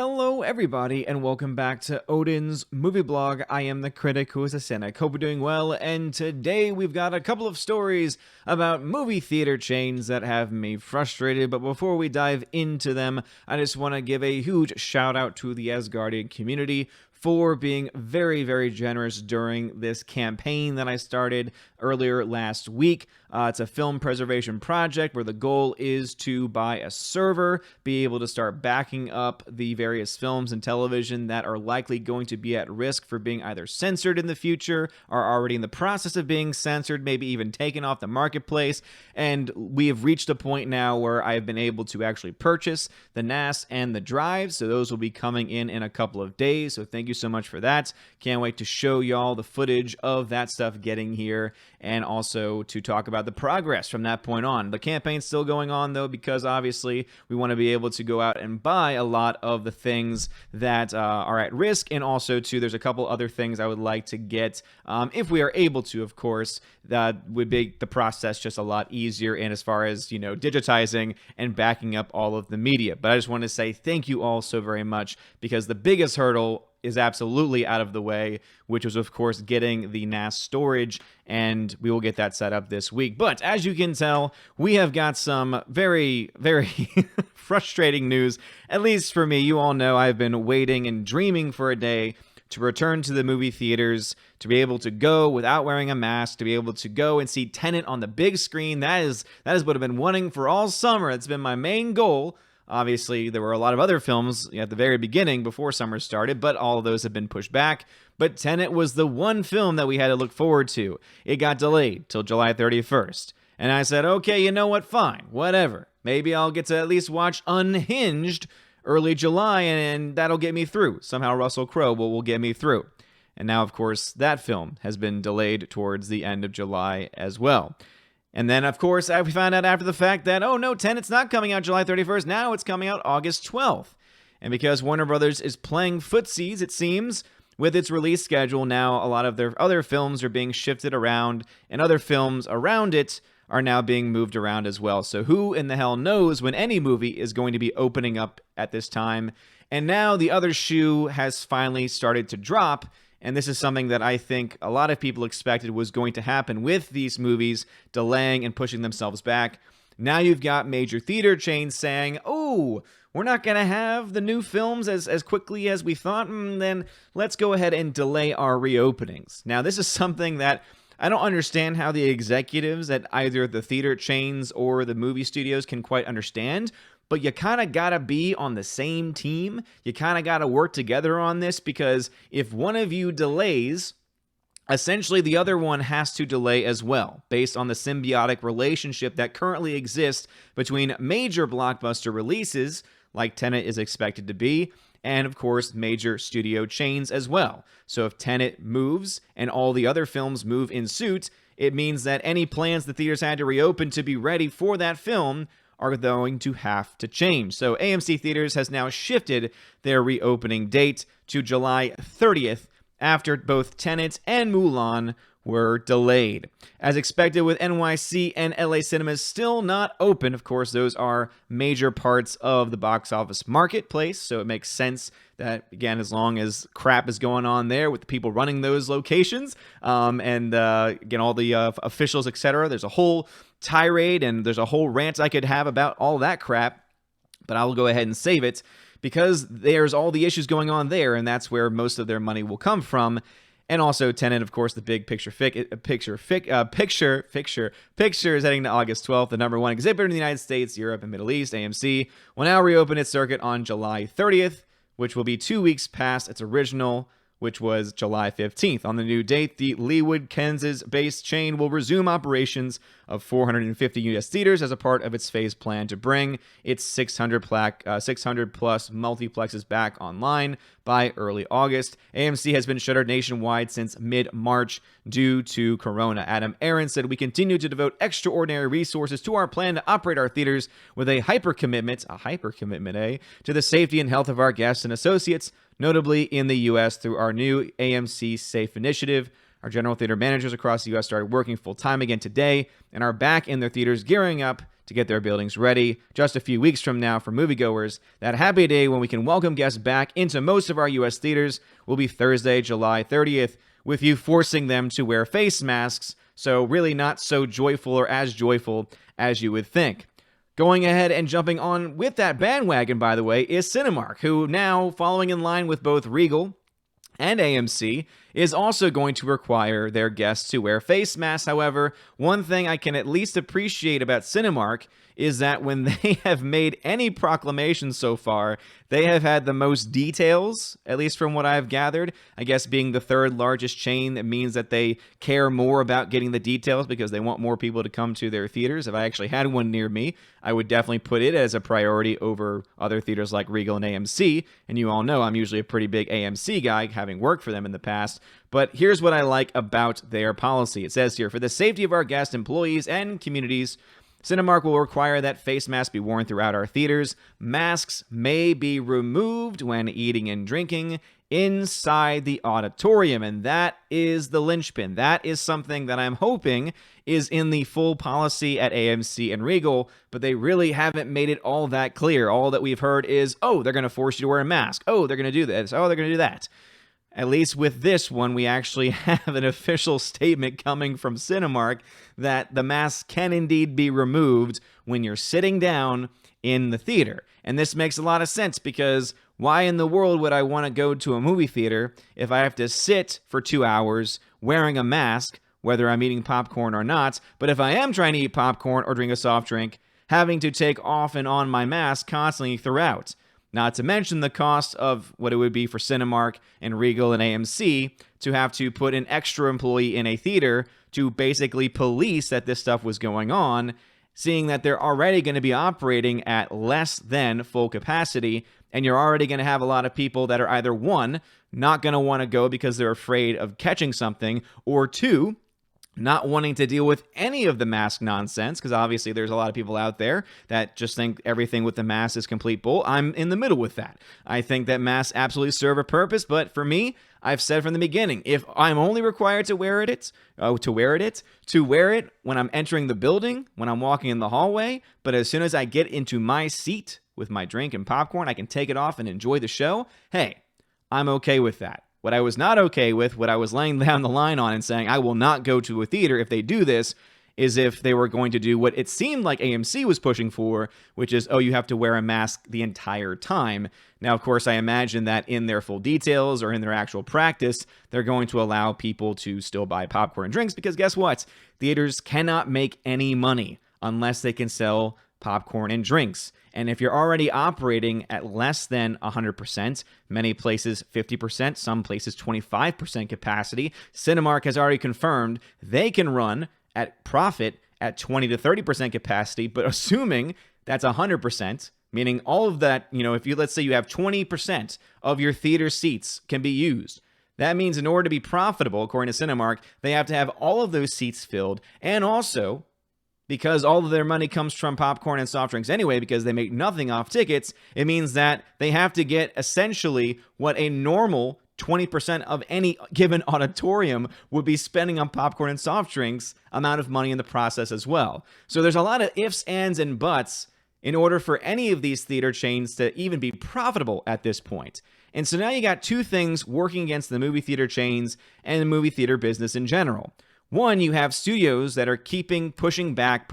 Hello everybody and welcome back to Odin's movie blog. I am the critic who is a cynic. Hope we're doing well, and today we've got a couple of stories about movie theater chains that have me frustrated. But before we dive into them, I just want to give a huge shout out to the Asgardian community for being very, very generous during this campaign that I started earlier last week. It's a film preservation project where the goal is to buy a server, be able to start backing up the various films and television that are likely going to be at risk for being either censored in the future, or already in the process of being censored, maybe even taken off the marketplace. And we have reached a point now where I've been able to actually purchase the NAS and the drive, so those will be coming in a couple of days. So thank you so much for that. Can't wait to show y'all the footage of that stuff getting here, and also to talk about the progress from that point on. The campaign's still going on though, because obviously we want to be able to go out and buy a lot of the things that are at risk, and also too, there's a couple other things I would like to get if we are able to, of course. That would make the process just a lot easier, and as far as, you know, digitizing and backing up all of the media. But I just want to say thank you all so very much, because the biggest hurdle is absolutely out of the way, which was, of course, getting the NAS storage, and we will get that set up this week. But as you can tell, we have got some very, very frustrating news, at least for me. You all know I've been waiting and dreaming for a day to return to the movie theaters, to be able to go without wearing a mask, to be able to go and see Tenet on the big screen. That is what I've been wanting for all summer. It's been my main goal. Obviously, there were a lot of other films at the very beginning before summer started, but all of those have been pushed back. But Tenet was the one film that we had to look forward to. It got delayed till July 31st. And I said, okay, you know what? Fine, whatever. Maybe I'll get to at least watch Unhinged early July, and that'll get me through. Somehow Russell Crowe will get me through. And now, of course, that film has been delayed towards the end of July as well. And then, of course, we found out after the fact that, oh no, Tenet's not coming out July 31st. Now it's coming out August 12th. And because Warner Brothers is playing footsies, it seems, with its release schedule, now a lot of their other films are being shifted around, and other films around it are now being moved around as well. So who in the hell knows when any movie is going to be opening up at this time? And now the other shoe has finally started to drop. And this is something that I think a lot of people expected was going to happen with these movies delaying and pushing themselves back. Now you've got major theater chains saying, oh, we're not going to have the new films as quickly as we thought, then let's go ahead and delay our reopenings. Now, this is something that I don't understand how the executives at either the theater chains or the movie studios can quite understand. But you kind of got to be on the same team. You kind of got to work together on this, because if one of you delays, essentially the other one has to delay as well, based on the symbiotic relationship that currently exists between major blockbuster releases, like Tenet is expected to be, and of course major studio chains as well. So if Tenet moves and all the other films move in suit, it means that any plans the theaters had to reopen to be ready for that film are going to have to change. So AMC Theaters has now shifted their reopening date to July 30th after both Tenet and Mulan were delayed. As expected, with NYC and LA cinemas still not open, of course, those are major parts of the box office marketplace, so it makes sense that, again, as long as crap is going on there with the people running those locations, and again, all the officials, etc., there's a whole tirade and there's a whole rant I could have about all that crap, but I will go ahead and save it, because there's all the issues going on there, and that's where most of their money will come from. And also Tenet, of course, the big picture is heading to August 12th. The number one exhibitor in the United States, Europe, and Middle East, AMC, will now reopen its circuit on July 30th, which will be 2 weeks past its original, which was July 15th. On the new date, the Leawood, Kansas-based chain will resume operations of 450 U.S. theaters as a part of its phased plan to bring its 600 plus multiplexes back online by early August. AMC has been shuttered nationwide since mid-March due to Corona. Adam Aaron said, "We continue to devote extraordinary resources to our plan to operate our theaters with a hyper-commitment, to the safety and health of our guests and associates, notably in the U.S. through our new AMC Safe initiative. Our general theater managers across the U.S. started working full-time again today and are back in their theaters gearing up to get their buildings ready just a few weeks from now for moviegoers. That happy day when we can welcome guests back into most of our U.S. theaters will be Thursday, July 30th, with you forcing them to wear face masks, so really not so joyful or as joyful as you would think. Going ahead and jumping on with that bandwagon, by the way, is Cinemark, who now, following in line with both Regal and AMC, is also going to require their guests to wear face masks. However, one thing I can at least appreciate about Cinemark is that when they have made any proclamation so far, they have had the most details, at least from what I've gathered. I guess being the third largest chain, it means that they care more about getting the details because they want more people to come to their theaters. If I actually had one near me, I would definitely put it as a priority over other theaters like Regal and AMC. And you all know I'm usually a pretty big AMC guy, having worked for them in the past. But here's what I like about their policy. It says here, for the safety of our guests, employees, and communities, Cinemark will require that face masks be worn throughout our theaters. Masks may be removed when eating and drinking inside the auditorium, and that is the linchpin. That is something that I'm hoping is in the full policy at AMC and Regal, but they really haven't made it all that clear. All that we've heard is, oh, they're going to force you to wear a mask. Oh, they're going to do this. Oh, they're going to do that. At least with this one, we actually have an official statement coming from Cinemark that the mask can indeed be removed when you're sitting down in the theater. And this makes a lot of sense because why in the world would I want to go to a movie theater if I have to sit for 2 hours wearing a mask, whether I'm eating popcorn or not? But if I am trying to eat popcorn or drink a soft drink, having to take off and on my mask constantly throughout. Not to mention the cost of what it would be for Cinemark and Regal and AMC to have to put an extra employee in a theater to basically police that this stuff was going on, seeing that they're already going to be operating at less than full capacity, and you're already going to have a lot of people that are either, one, not going to want to go because they're afraid of catching something, or two, not wanting to deal with any of the mask nonsense, because obviously there's a lot of people out there that just think everything with the mask is complete bull. I'm in the middle with that. I think that masks absolutely serve a purpose, but for me, I've said from the beginning, if I'm only required to wear it when I'm entering the building, when I'm walking in the hallway, but as soon as I get into my seat with my drink and popcorn, I can take it off and enjoy the show, hey, I'm okay with that. What I was not okay with, what I was laying down the line on and saying I will not go to a theater if they do this, is if they were going to do what it seemed like AMC was pushing for, which is, oh, you have to wear a mask the entire time. Now, of course, I imagine that in their full details or in their actual practice, they're going to allow people to still buy popcorn and drinks because guess what? Theaters cannot make any money unless they can sell popcorn and drinks. And if you're already operating at less than 100%, many places 50%, some places 25% capacity, Cinemark has already confirmed they can run at profit at 20 to 30% capacity, but assuming that's 100%, meaning all of that, if let's say you have 20% of your theater seats can be used. That means in order to be profitable, according to Cinemark, they have to have all of those seats filled, and also, because all of their money comes from popcorn and soft drinks anyway, because they make nothing off tickets, it means that they have to get essentially what a normal 20% of any given auditorium would be spending on popcorn and soft drinks amount of money in the process as well. So there's a lot of ifs, ands, and buts in order for any of these theater chains to even be profitable at this point. And so now you got two things working against the movie theater chains and the movie theater business in general. One, you have studios that are pushing back,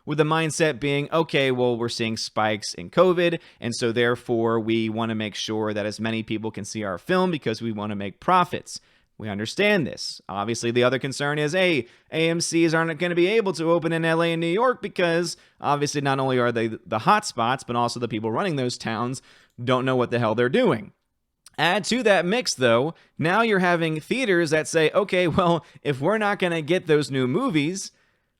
with the mindset being, okay, well, we're seeing spikes in COVID, and so therefore we want to make sure that as many people can see our film because we want to make profits. We understand this. Obviously, the other concern is, hey, AMCs aren't going to be able to open in LA and New York because obviously not only are they the hot spots, but also the people running those towns don't know what the hell they're doing. Add to that mix, though, now you're having theaters that say, okay, well, if we're not going to get those new movies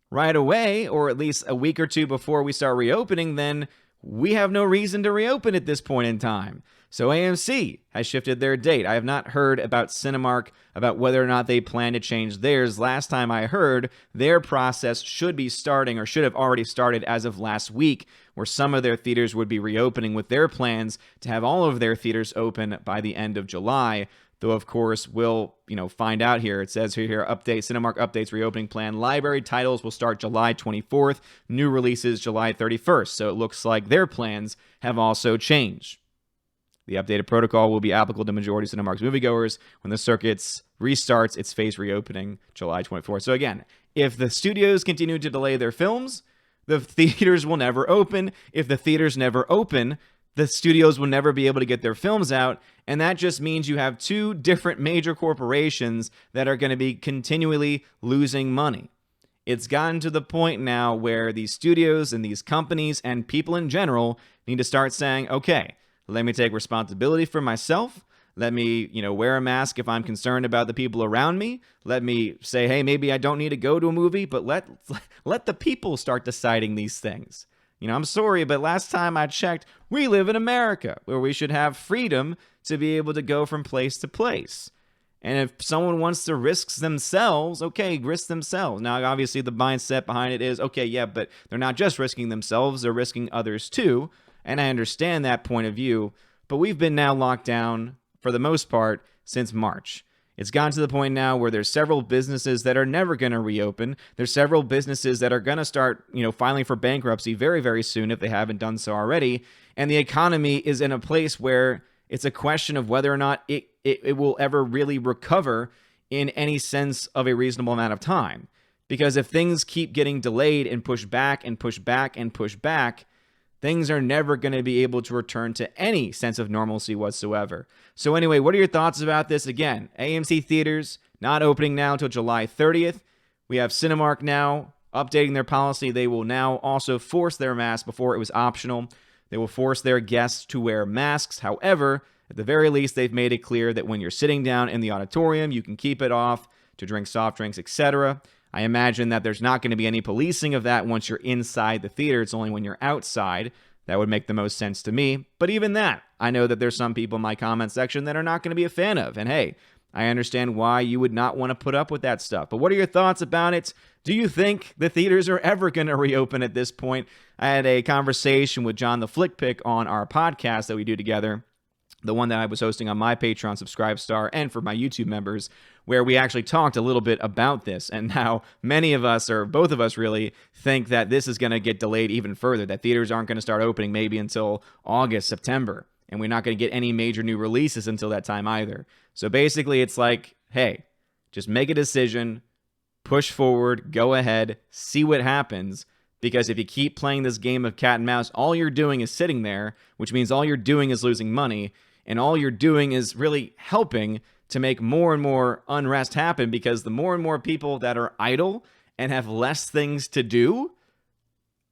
right away, or at least a week or two before we start reopening, then we have no reason to reopen at this point in time. So AMC has shifted their date. I have not heard about Cinemark, about whether or not they plan to change theirs. Last time I heard, their process should be starting, or should have already started as of last week, where some of their theaters would be reopening with their plans to have all of their theaters open by the end of July. Though, of course, we'll, find out here. It says here, update, Cinemark updates reopening plan. Library titles will start July 24th. New releases July 31st. So it looks like their plans have also changed. The updated protocol will be applicable to majority of Cinemark's moviegoers when the circuits restarts its phased reopening July 24th. So again, if the studios continue to delay their films, the theaters will never open. If the theaters never open, the studios will never be able to get their films out. And that just means you have two different major corporations that are going to be continually losing money. It's gotten to the point now where these studios and these companies and people in general need to start saying, okay, let me take responsibility for myself. Let me, wear a mask if I'm concerned about the people around me. Let me say, hey, maybe I don't need to go to a movie, but let the people start deciding these things. I'm sorry, but last time I checked, we live in America where we should have freedom to be able to go from place to place. And if someone wants to risk themselves, okay, risk themselves. Now, obviously, the mindset behind it is, okay, yeah, but they're not just risking themselves, they're risking others too. And I understand that point of view, but we've been now locked down, for the most part, since March. It's gotten to the point now where there's several businesses that are never going to reopen. There's several businesses that are going to start, filing for bankruptcy very, very soon if they haven't done so already. And the economy is in a place where it's a question of whether or not it will ever really recover in any sense of a reasonable amount of time. Because if things keep getting delayed and pushed back and pushed back and pushed back, things are never going to be able to return to any sense of normalcy whatsoever. So anyway, what are your thoughts about this? Again, AMC Theaters not opening now until July 30th. We have Cinemark now updating their policy. They will now also force their masks. Before it was optional. They will force their guests to wear masks. However, at the very least, they've made it clear that when you're sitting down in the auditorium, you can keep it off to drink soft drinks, etc. I imagine that there's not going to be any policing of that once you're inside the theater. It's only when you're outside. That would make the most sense to me. But even that, I know that there's some people in my comment section that are not going to be a fan of. And hey, I understand why you would not want to put up with that stuff. But what are your thoughts about it? Do you think the theaters are ever going to reopen at this point? I had a conversation with John the Flick Pick on our podcast that we do together, the one that I was hosting on my Patreon Subscribe-Star and for my YouTube members, where we actually talked a little bit about this and how many of us, or both of us really, think that this is going to get delayed even further, that theaters aren't going to start opening maybe until August, September, and we're not going to get any major new releases until that time either. So basically, it's like, hey, just make a decision, push forward, go ahead, see what happens, because if you keep playing this game of cat and mouse, all you're doing is sitting there, which means all you're doing is losing money, and all you're doing is really helping to make more and more unrest happen, because the more and more people that are idle and have less things to do,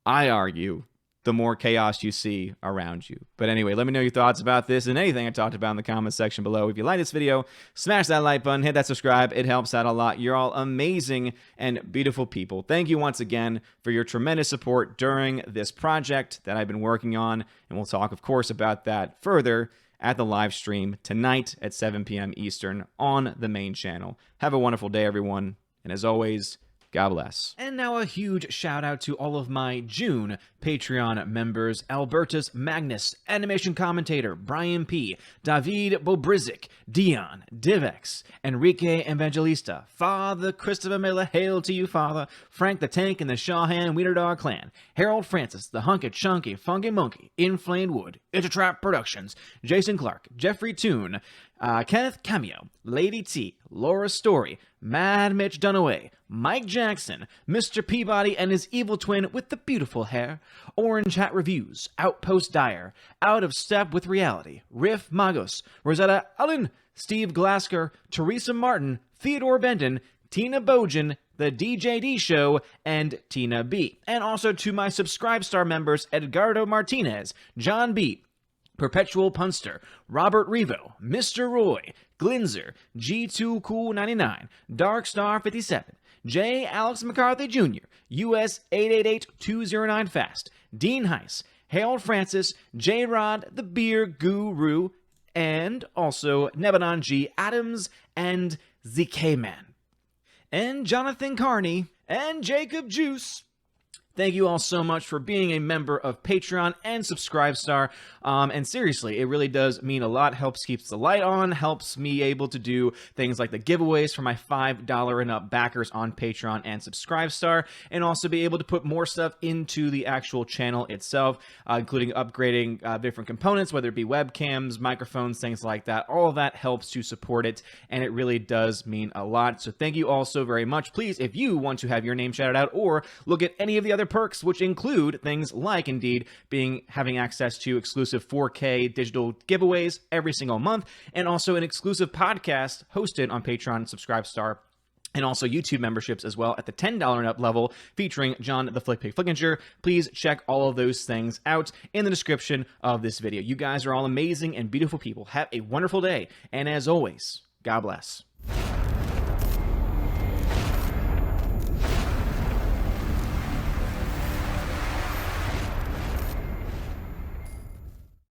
I argue, the more chaos you see around you. But anyway, let me know your thoughts about this and anything I talked about in the comments section below. If you like this video, smash that like button, hit that subscribe. It helps out a lot. You're all amazing and beautiful people. Thank you once again for your tremendous support during this project that I've been working on. And we'll talk, of course, about that further at the live stream tonight at 7 p.m. Eastern on the main channel. Have a wonderful day, everyone. And as always, God bless. And now a huge shout out to all of my June Patreon members: Albertus Magnus, Animation Commentator, Brian P., David Bobrizik, Dion, Divex, Enrique Evangelista, Father Christopher Miller, hail to you, Father, Frank the Tank and the Shawhan Wiener Dog Clan, Harold Francis, the Hunky Chunky Funky Monkey, Inflamed Wood, Intertrap Productions, Jason Clark, Jeffrey Toon, Kenneth Cameo, Lady T, Laura Story, Mad Mitch Dunaway, Mike Jackson, Mr. Peabody and his evil twin with the beautiful hair, Orange Hat Reviews, Outpost Dyer, Out of Step with Reality, Riff Magos, Rosetta Allen, Steve Glasker, Teresa Martin, Theodore Benton, Tina Bojan, The DJD Show, and Tina B. And also to my Subscribe Star members: Edgardo Martinez, John B., Perpetual Punster, Robert Revo, Mr. Roy, Glinzer, G2 Cool 99, Darkstar 57, J. Alex McCarthy Jr., US 888209 Fast, Dean Heiss, Harold Francis, J. Rod, the Beer Guru, and also Nebanon G. Adams and ZK Man, and Jonathan Carney, and Jacob Juice, Thank you all so much for being a member of Patreon and Subscribestar. And seriously, it really does mean a lot. Helps keeps the light on, helps me able to do things like the giveaways for my $5 and up backers on Patreon and Subscribestar, and also be able to put more stuff into the actual channel itself, including upgrading different components, whether it be webcams, microphones, things like that. All of that helps to support it, and it really does mean a lot. So thank you all so very much. Please, if you want to have your name shouted out or look at any of the other perks, which include things like indeed having access to exclusive 4K digital giveaways every single month, and also an exclusive podcast hosted on Patreon and Subscribestar, and also YouTube memberships as well at the $10 and up level, featuring John the Flickpig Flickinger. Please check all of those things out in the description of this video. You guys are all amazing and beautiful people. Have a wonderful day, and as always, God bless.